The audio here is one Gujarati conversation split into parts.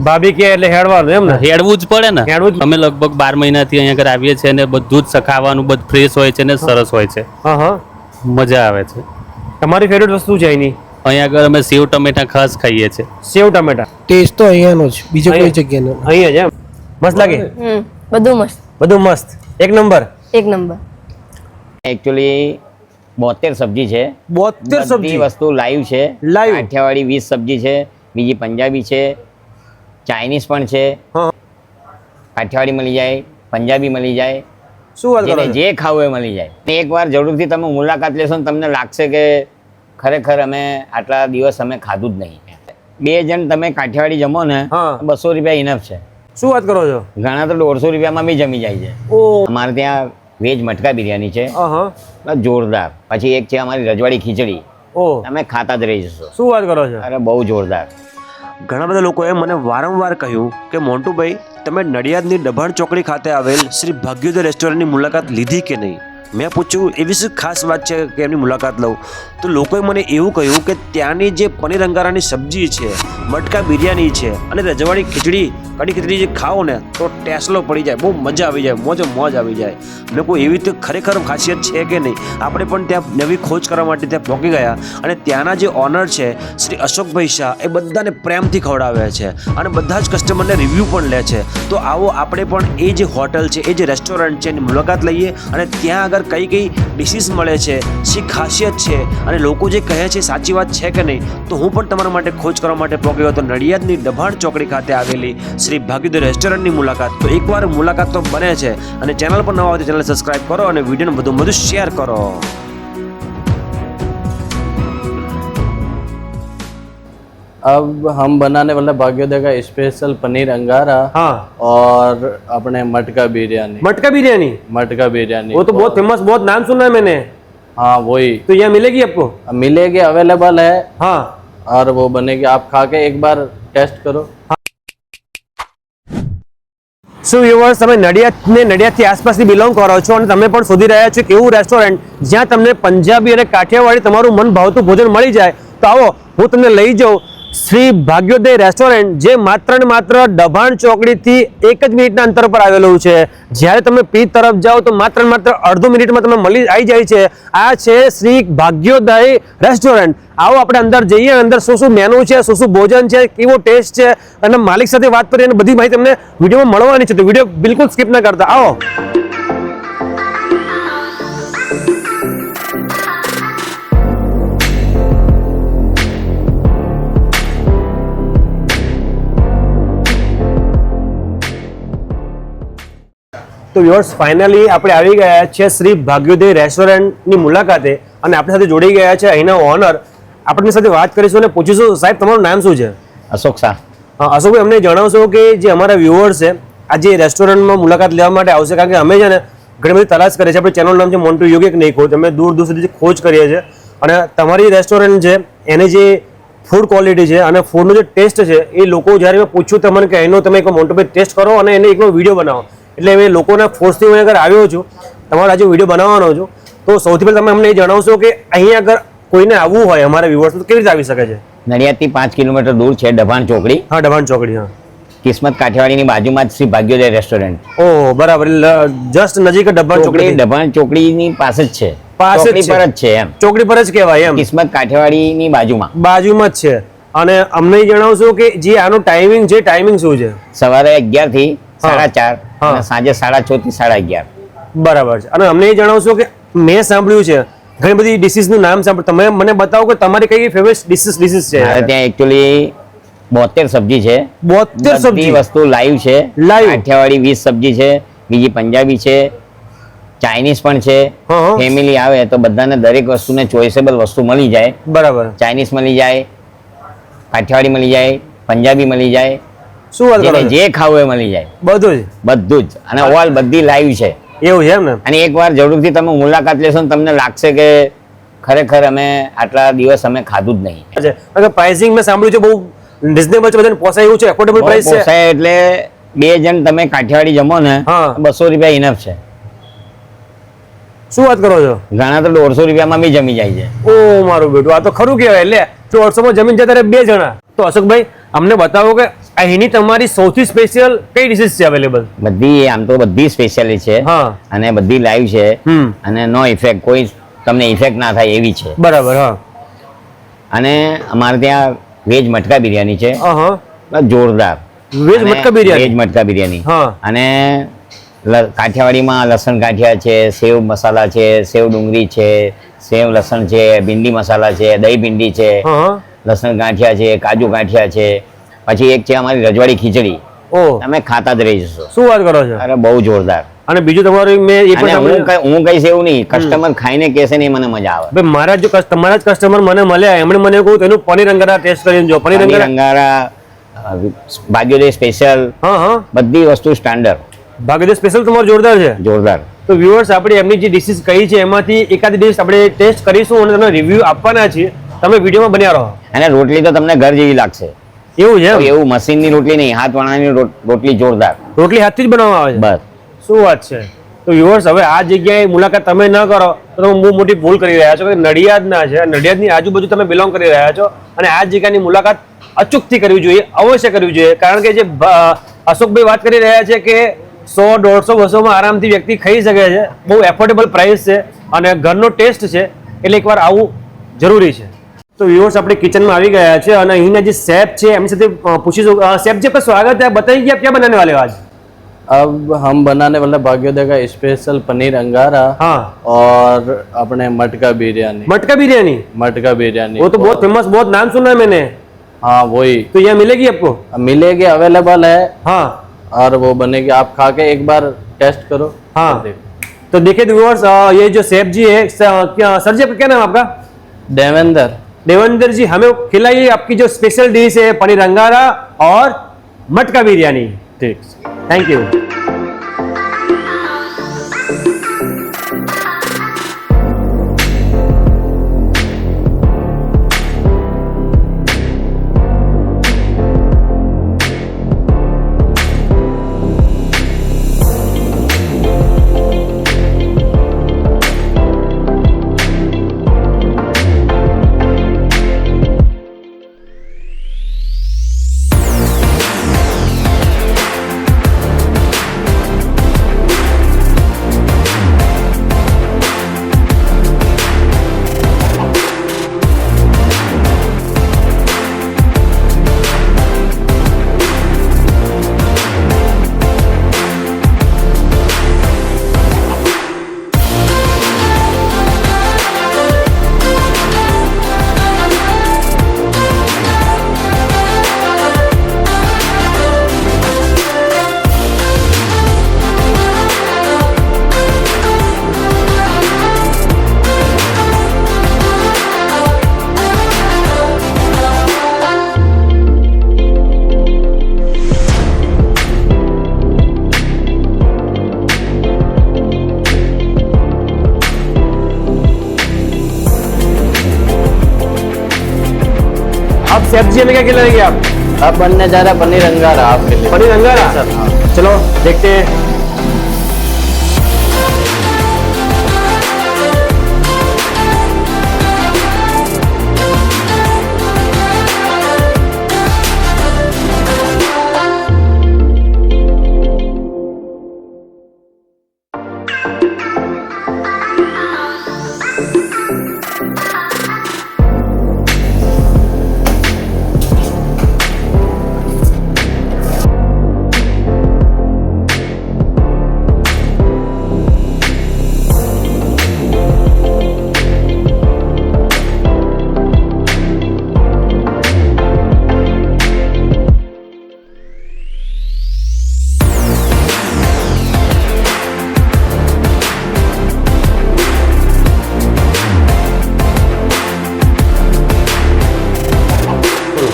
ભાભી કે એટલે હેડવાનું એમ ને? હેડવું જ પડે ને. હેડવું જ. અમે લગભગ 12 મહિનાથી અહીંયા આગળ આવીએ છીએ અને બધું જ સખાવાનું બધું ફ્રેશ હોય છે ને સરસ હોય છે. હા હા. મજા આવે છે. તમારી ફેવરેટ વસ્તુ છે એની? અહીંયા આગળ અમે સેવ ટમેટા ખાસ ખાઈએ છીએ. સેવ ટમેટા ટેસ્ટ તો અહીંયાનો જ, બીજો કોઈ જગ્યાનો અહીંયા જ એમ? મસ્ત લાગે? બધું મસ્ત, બધું મસ્ત, એક નંબર. એક નંબર. એકચ્યુઅલી 72 સબ્જી છે. 72 સબ્જી બધી વસ્તુ લાઈવ છે. Live? કાઠિયાવાડી 20 સબ્જી છે, બીજી પંજાબી છે, ચાઇનીઝ પણ છે. હા. કાઠિયાવાડી મળી જાય, પંજાબી મળી જાય, શું વાત કરો જેને છો? જે ખાવું એ મળી જાય. એકવાર જરૂરથી તમે મુલાકાત લેશો ને તમને લાગશે કે ખરેખર અમે આટલા દિવસ અમે ખાધું જ નહીં. 2 જણ તમે કાઠિયાવાડી જમો ને, હા. 200 રૂપિયા ઇનફ છે. શું વાત કરો છો? ઘણા તો 150 રૂપિયામાં બી જમી જાય છે. ઓ અમારે ત્યાં વેજ મટકા બિરયાની છે, હા. જોરદાર. પછી એક છે અમારી રજવાડી ખીચડી, ઓ તમે ખાતા જ રહી જશો. શું વાત કરો છો? અરે બહુ જોરદાર. ઘણા બધા લોકોએ મને વારંવાર કહ્યું કે મોન્ટુભાઈ, તમે નડિયાદની દભાણ ચોકડી ખાતે આવેલ શ્રી ભાગ્યોદય રેસ્ટોરન્ટની મુલાકાત લીધી કે નહીં? મેં પૂછ્યું એવી શું ખાસ વાત છે કે એમની મુલાકાત લઉં? તો લોકોએ મને એવું કહ્યું કે ત્યાંની જે પનીર અંગારાની સબ્જી છે, મટકા બિરયાની છે અને રજવાડી ખીચડી, કઢી ખીચડી જે ખાઓ ને તો ટેસલો પડી જાય, બહુ મજા આવી જાય, મોજ આવી જાય. મેં કોઈ એવી રીતે ખરેખર ખાસિયત છે કે નહીં? આપણે પણ ત્યાં નવી ખોજ કરવા માટે ત્યાં પહોંચી ગયા અને ત્યાંના જે ઓનર છે શ્રી અશોકભાઈ શાહ, એ બધાને પ્રેમથી ખવડાવે છે અને બધા જ કસ્ટમરને રિવ્યૂ પણ લે છે. તો આવો આપણે પણ એ જે હોટલ છે, એ જે રેસ્ટોરન્ટ છે એની મુલાકાત લઈએ અને ત્યાં આગળ કઈ કઈ ડિશિસ મળે છે, શી ખાસિયત છે અને લોકો જે કહે છે સાચી વાત છે કે નહીં. તો હું પણ તમારા માટે ખોજ કરવા માટે પહોંચી ગયો હતો નડિયાદની દભાણ ચોકડી ખાતે આવેલી શ્રી ભાગ્યોદય રેસ્ટોરન્ટની મુલાકાત. તો એકવાર મુલાકાત તો બને છે અને ચેનલ પર નવા હોય તો ચેનલ સબસ્ક્રાઇબ કરો અને વિડીયોને વધુ શેર કરો. अब हम बनाने वाला भाग्योदय का स्पेशल पनीर अंगारा हाँ. और अपने मटका बिरयानी. मटका बिरयानी? मटका बिरयानी वो तो बहुत फेमस, बहुत नाम सुना है मैंने. हाँ वही तो यहाँ मिलेगी आपको? मिलेगी, अवेलेबल है. हाँ. और वो बनेगी, आप खा के एक बार टेस्ट करो. શું વ્યુઅર્સ, તમે નડિયાદને નડિયાદથી આસપાસથી બિલોંગ કરો છો અને તમે પણ શોધી રહ્યા છો કે એવું રેસ્ટોરન્ટ જ્યાં તમને પંજાબી અને કાઠિયાવાડી તમારું મન ભાવતું ભોજન મળી જાય, તો આવો હું તમને લઈ જાઉં શ્રી ભાગ્યોદય રેસ્ટોરન્ટ, જે માત્ર ને માત્ર દભાણ ચોકડીથી 1 જ મિનિટના અંતર પર આવેલું છે. જ્યારે તમે પીચ તરફ જાઓ તો માત્ર ને માત્ર અડધો મિનિટમાં તમે આવી જાય છે. આ છે શ્રી ભાગ્યોદય રેસ્ટોરન્ટ. આવો આપણે અંદર જઈએ, અંદર શું શું મેનુ છે, શું શું ભોજન છે, કેવો ટેસ્ટ છે અને માલિક સાથે વાત કરીએ અને બધી માહિતી તમને વિડીયોમાં મળવાની છે. તો વિડીયો બિલકુલ સ્કીપ ના કરતા, આવો. તો વ્યુઅર્સ, ફાઇનલી આપણે આવી ગયા છે શ્રી ભાગ્યોદય રેસ્ટોરન્ટની મુલાકાતે અને આપણી સાથે જોડાઈ ગયા છે અહીંના ઓનર. આપણી સાથે વાત કરીશું અને પૂછીશું, સાહેબ તમારું નામ શું છે? અશોક શાહ. અશોકભાઈ, અમને જણાવશો કે જે અમારા વ્યુઅર્સ છે આ જે રેસ્ટોરન્ટમાં મુલાકાત લેવા માટે આવશે, કારણ કે અમે છે ને ઘણી બધી તલાશ કરીએ છીએ. આપણે ચેનલ નામ છે મોન્ટુ યોગી એક નહીં ખોજ, અમે દૂર દૂર સુધી ખોજ કરીએ છીએ અને તમારી રેસ્ટોરન્ટ છે એની જે ફૂડ ક્વોલિટી છે અને ફૂડનો જે ટેસ્ટ છે એ લોકો જ્યારે મેં પૂછ્યું તમને કે એનો તમે એક મોન્ટુભાઈ ટેસ્ટ કરો અને એને એકનો વિડીયો બનાવો, એટલે એ લોકોના ફોર્સથી હું આગળ આવ્યો છું, તમારો આજે વિડીયો બનાવવાનો છું. તો સૌથી પહેલાં તમે અમને એ જણાવશો કે અહીંયા આગળ કોઈને આવવું હોય અમારા વ્યુઅર્સ તો કેવી રીતે આવી શકે છે? નડિયાદથી 5 કિલોમીટર દૂર છે દભાણ ચોકડી. હા, દભાણ ચોકડી. હા, કિસ્મત કાઠિયાવાડીની બાજુમાં જ શ્રી ભાગ્યોદય રેસ્ટોરન્ટ. ઓહ બરાબર, જસ્ટ નજીક દભાણ ચોકડી. દભાણ ચોકડીની પાસે જ છે, પાસે જ ચોકડી પર જ છે એમ. ચોકડી પર જ કહેવાય એમ, કિસ્મત કાઠિયાવાડીની બાજુમાં બાજુમાં જ છે. અને અમને જણાવશો કે જે આનો ટાઈમિંગ છે, ટાઈમિંગ શું છે? સવારે 11 થી 4:30 હા. અને સાંજે 6:30 થી 11:30. બરાબર છે. અને અમને એ જણાવશો કે મેં સાંભળ્યું છે ઘણી બધી ડિશિસનું નામ સાંભળ્યું, તમે મને બતાવો કે તમારી કઈ ફેવરેટ ડિશિસ છે? મારે ત્યાં એકચ્યુઅલી 72 સબ્જી છે. 72 સબ્જી? બધી વસ્તુ લાઈવ છે. Live? કાઠિયાવાડી 20 સબ્જી છે, બીજી પંજાબી છે, ચાઇનીઝ પણ છે. હા. ફેમિલી આવે તો બધાને દરેક વસ્તુને ચોઇસેબલ વસ્તુ મળી જાય. બરાબર. ચાઇનીઝ મળી જાય, કાઠિયાવાડી મળી જાય, પંજાબી મળી જાય, શું વાત કરો જેને છો? જે ખાવું એ મળી જાય, બધું જ બધું જ. અને ઓલ બધી લાઈવ છે. એવું છે એમ ને? અને એકવાર જરૂરથી તમે મુલાકાત લેશો ને તમને લાગશે કે ખરેખર અમે આટલા દિવસ અમે ખાધું જ નહીં. અચ્છા, પ્રાઇસિંગ મેં સાંભળ્યું છે બહુ રિઝનેબલ છે, બધાને પોસાય એવું છે, એફોર્ડેબલ પ્રાઇસ છે. પોસાય એટલે 2 જણ તમે કાઠિયાવાડી જમો ને, હા. 200 રૂપિયા ઇનફ છે. શું વાત કરો છો? ઘણા તો 150 રૂપિયામાં બી જમી જાય છે. ઓ મારું બેટું, આ તો ખરું કહેવાય. લે 150 માં જમીન જતા 2 જણા. તો અશોકભાઈ, અમને બતાવો કે અહીંની તમારી સૌથી સ્પેશિયલ કઈ ડિશિસ છે અવેલેબલ? બધી આમ તો બધી સ્પેશિયલી છે હા. અને બધી લાઈવ છે અને નો ઇફેક્ટ, કોઈ તમને ઇફેક્ટ ના થાય એવી છે. બરાબર. હા અને અમારે ત્યાં વેજ મટકા બિરયાની છે, હા. બસ જોરદાર. વેજ અને મટકા બિરયાની? વેજ મટકા બિરયાની. હા. અને કાઠિયાવાડીમાં લસણ ગાંઠિયા છે, સેવ મસાલા છે, સેવ ડુંગળી છે, સેવ લસણ છે, ભીંડી મસાલા છે, દહીં ભીંડી છે, હા. લસણ ગાંઠિયા છે, કાજુ ગાંઠિયા છે, પછી એક છે અમારી રજવાડી ખીચડી. ઓ, તમે ખાતા જ રહી જશો. શું વાત કરો છો? અરે બહુ જોરદાર. અને બીજું તમારું મેં એ અને પણ હું કહીશ એવું નહીં, કસ્ટમર ખાઈને કહેશે ને એ મને મજા આવે. ભાઈ મારા જો તમારા જ કસ્ટમર મને મળ્યા, એમણે મને કહ્યું તેનું પનીર અંગારા ટેસ્ટ કરીને જો. પનીર પનીર અંગારા, અંગારા, ભાગ્યોદય સ્પેશિયલ, હા હા, બધી વસ્તુ સ્ટાન્ડર્ડ, ભાગ્યોદય સ્પેશિયલ તમારું જોરદાર છે. જોરદાર. તો વ્યુઅર્સ, આપણે એમની જે ડિશિસ કહી છે એમાંથી એકાદી ડિશ આપણે ટેસ્ટ કરીશું અને તમને રિવ્યુ આપવાના છીએ. તમે વિડીયોમાં બન્યા રહો. અને રોટલી તો તમને ઘર જેવી લાગશે. એવું છે એમ? એવું મશીનની રોટલી નહીં, હાથ વણાની રોટલી જોરદાર. રોટલી હાથથી જ બનાવવામાં આવે છે? બસ. શું વાત છે. તો વ્યુઅર્સ, હવે આ જગ્યાએ મુલાકાત તમે ન કરો તો તમે બહુ મોટી ભૂલ કરી રહ્યા છો કે નડિયાદના છે, નડિયાદની આજુબાજુ તમે બિલોંગ કરી રહ્યા છો અને આ જગ્યાની મુલાકાત અચૂકથી કરવી જોઈએ, અવશ્ય કરવી જોઈએ. કારણ કે જે અશોકભાઈ વાત કરી રહ્યા છે કે 100, 150, 200માં આરામથી વ્યક્તિ ખાઈ શકે છે. બહુ એફોર્ડેબલ પ્રાઇસ છે અને ઘરનો ટેસ્ટ છે, એટલે એકવાર આવું જરૂરી છે. તો વ્યુઅર્સ, આપણે કિચનમાં આવી ગયા છે અને અહીંના જે શેફ છે એમની સાથે પૂછીશું. શેફ जी, आपका स्वागत है. बताइए आप क्या बनाने वाले हो आज? अब हम बनाने वाले भाग्योदय का स्पेशल पनीर अंगारा हाँ. और अपने मटका बिरयानी. मटका बिरयानी? मटका बिरयानी वो तो बहुत फेमस, बहुत नाम सुना है मैंने. हाँ वही तो यहाँ मिलेगी आपको? मिलेगी, अवेलेबल है हाँ. और वो बनेगी. आप खा के एक बार टेस्ट करो. हाँ. तो देखिए व्यूअर्स, ये जो शेफ जी है, सर जी आपका क्या नाम है आपका? देवेंद्र. देवेंद्र जी, हमें खिलाइए आपकी जो स्पेशल डिश है, पनीर अंगारा और मटका बिरयानी. ठीक. Thank you. अब शेफ जी हमें क्या खिलाएंगे आप? अब बनने जा रहा है पनीर अंगारा आपके लिए. पनीर अंगारा? सर, हाँ. चलो देखते हैं.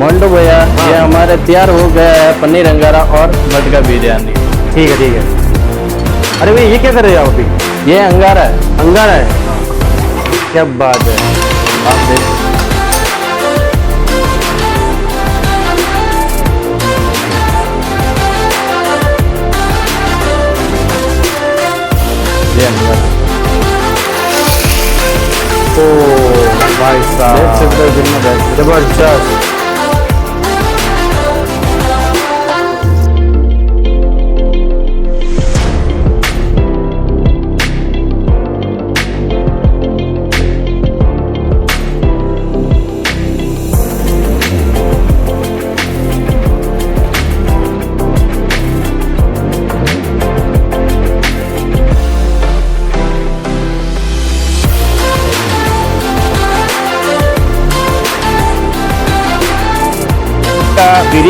मोंटू भैया, ये हमारे तैयार हो गया है पनीर अंगारा और मटका बिरयानी. ठीक है, ठीक है. अरे भाई, ये क्या कर रहे हो आप अभी? ये अंगारा है. अंगारा है? क्या बात है. आप देख. ये अंगारा. ओ भाई साहब, देख सकते हो कितना बेस्ट. जबरदस्त.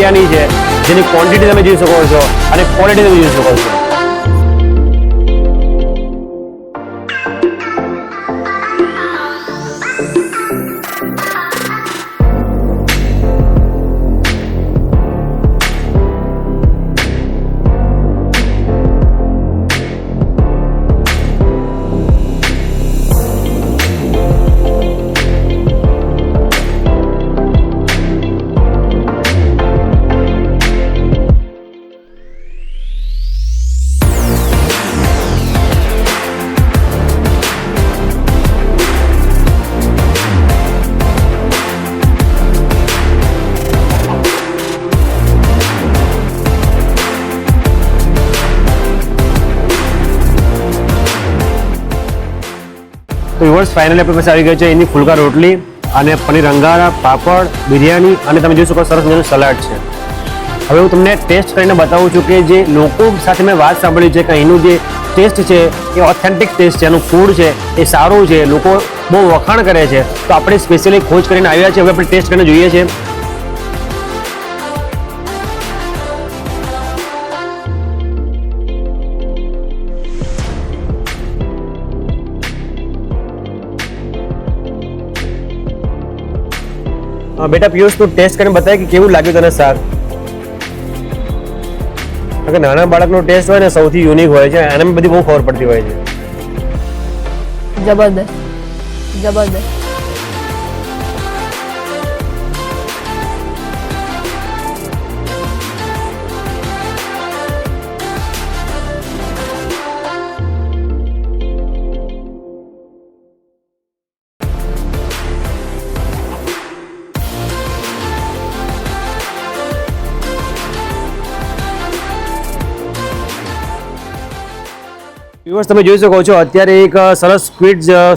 બિરયાની છે, જેની ક્વોન્ટિટી તમે જોઈ શકો છો અને ક્વોલિટી તમે જોઈ શકો છો. તો વ્યુઅર્સ ફાઇનલી આપણી પાસે આવી ગયો છે એની ફુલકા રોટલી અને પનીર અંગારા, પાપડ, બિરયાની અને તમે જોઈ શકો સરસ મજાનું સલાડ છે. હવે હું તમને ટેસ્ટ કરીને બતાવું છું કે જે લોકો સાથે મેં વાત સાંભળી છે કે અહીંનું જે ટેસ્ટ છે એ ઓથેન્ટિક ટેસ્ટ છે, એનું ફૂડ છે એ સારું છે, લોકો બહુ વખાણ કરે છે. તો આપણે સ્પેશિયલી ખોજ કરીને આવ્યા છે, હવે આપણે ટેસ્ટ કરીને જોઈએ છીએ. બેટા પિયુષ તું ટેસ્ટ કરીને બતાય કે કેવું લાગ્યું તને શાક? કારણ કે નાના બાળકનો ટેસ્ટ હોય ને સૌથી યુનિક હોય છે, એને બધી બહુ ખબર પડતી હોય છે. જબરદસ્ત જબરદસ્ત. વ્યુઅર્સ તમે જોઈ શકો છો અત્યારે એક સરસ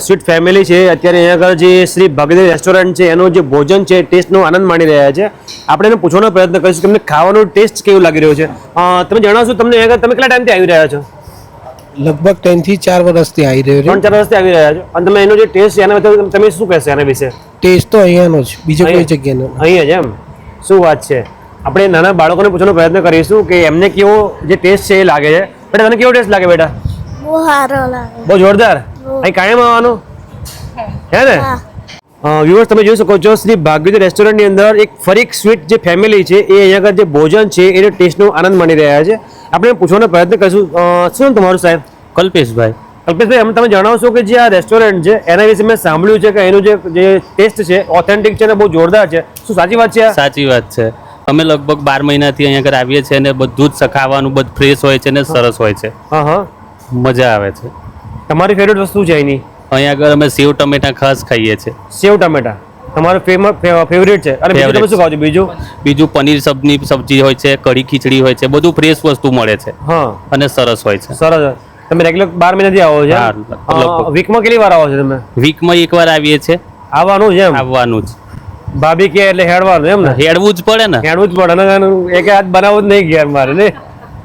સ્વીટ ફેમિલી છે. અત્યારે અહીંયા આગળ જે શ્રી ભાગ્યદેવી રેસ્ટોરન્ટ છે એનું જે ભોજન છે ટેસ્ટનો આનંદ માણી રહ્યા છે. આપણે એને પૂછવાનો પ્રયત્ન કરીશું કે તમને ખાવાનો ટેસ્ટ કેવું લાગી રહ્યો છે. તમે જણાવશો તમને અહીંયા આગળ તમે કેટલા ટાઈમથી આવી રહ્યા છો? લગભગ 3 થી 4 વર્ષથી આવી રહ્યો 3-4 વર્ષથી આવી રહ્યા છો અને તમે એનો જે ટેસ્ટ છે એના વિશે તમે શું કહેશો એના વિશે? ટેસ્ટ તો અહીંયાનો જ, બીજો કોઈ જગ્યાનો અહીંયા જ એમ? શું વાત છે. આપણે નાના બાળકોને પૂછવાનો પ્રયત્ન કરીશું કે એમને કેવો જે ટેસ્ટ છે એ લાગે છે. બેટા તને કેવો ટેસ્ટ લાગે બેટા? બહુ સારો લાગે. બહુ જોરદાર. અહીં કાયમ આવવાનું હે ને? વ્યુઅર્સ તમે જોઈ શકો છો શ્રી ભાગ્યદેવી રેસ્ટોરન્ટની અંદર એક ફરી સ્વીટ જે ફેમિલી છે એ અહીંયા આગળ જે ભોજન છે એનો ટેસ્ટનો આનંદ માણી રહ્યા છે. આપણે પૂછવાનો પ્રયત્ન કરીશું. શું નામ તમારું સાહેબ? કલ્પેશભાઈ. કલ્પેશભાઈ અમે તમે જણાવશો કે જે આ રેસ્ટોરન્ટ છે એના વિશે મેં સાંભળ્યું છે કે એનું જે ટેસ્ટ છે ઓથેન્ટિક છે અને બહુ જોરદાર છે. શું સાચી વાત છે? સાચી વાત છે. અમે લગભગ 12 મહિનાથી અહીંયા આગળ આવીએ છીએ અને બધું જ ખાવાનું બધું ફ્રેશ હોય છે અને સરસ હોય છે. હા હા, મજા આવે છે. તમારી ફેવરેટ વસ્તુ છે અહીંની? અહીંયા આગળ અમે સેવ ટમેટા ખાસ ખાઈએ છીએ. સેવ ટમેટા તમારું ફેવરેટ છે. અને બીજું તમે શું ખાવ છો? બીજું પનીર સબ્જી હોય છે, કઢી ખીચડી હોય છે, બધું ફ્રેશ વસ્તુ મળે છે. હા, અને સરસ હોય છે. સરસ. તમે રેગ્યુલર 12 મહિનાથી આવો છો? હા, લગભગ. વીકમાં કેટલી વાર આવો છો તમે? વીકમાં એકવાર આવીએ છીએ. આવવાનું છે એમ? આવવાનું જ. ભાભી કે એટલે હેડવાનું એમ ને? હેડવું જ પડે ને. હેડવું જ પડે ને. એક હાથ બનાવવું જ નહીં ઘેર મારે ને.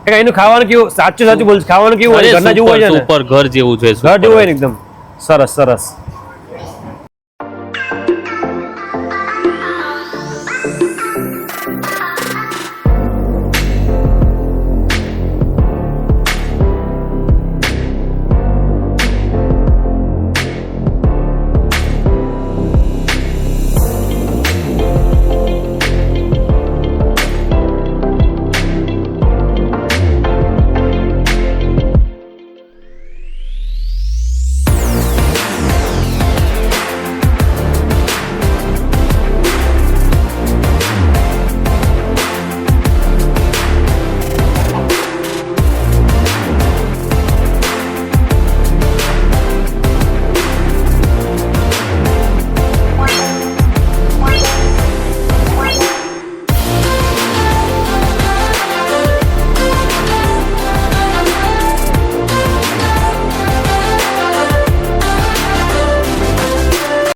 એનું ખાવાનું કેવું? સાચું બોલ, ખાવાનું કેવું હોય? ઘરના જેવું હોય છે ને? સુપર ઘર જેવું છે. ઘર જેવું હોય ને એકદમ સરસ સરસ.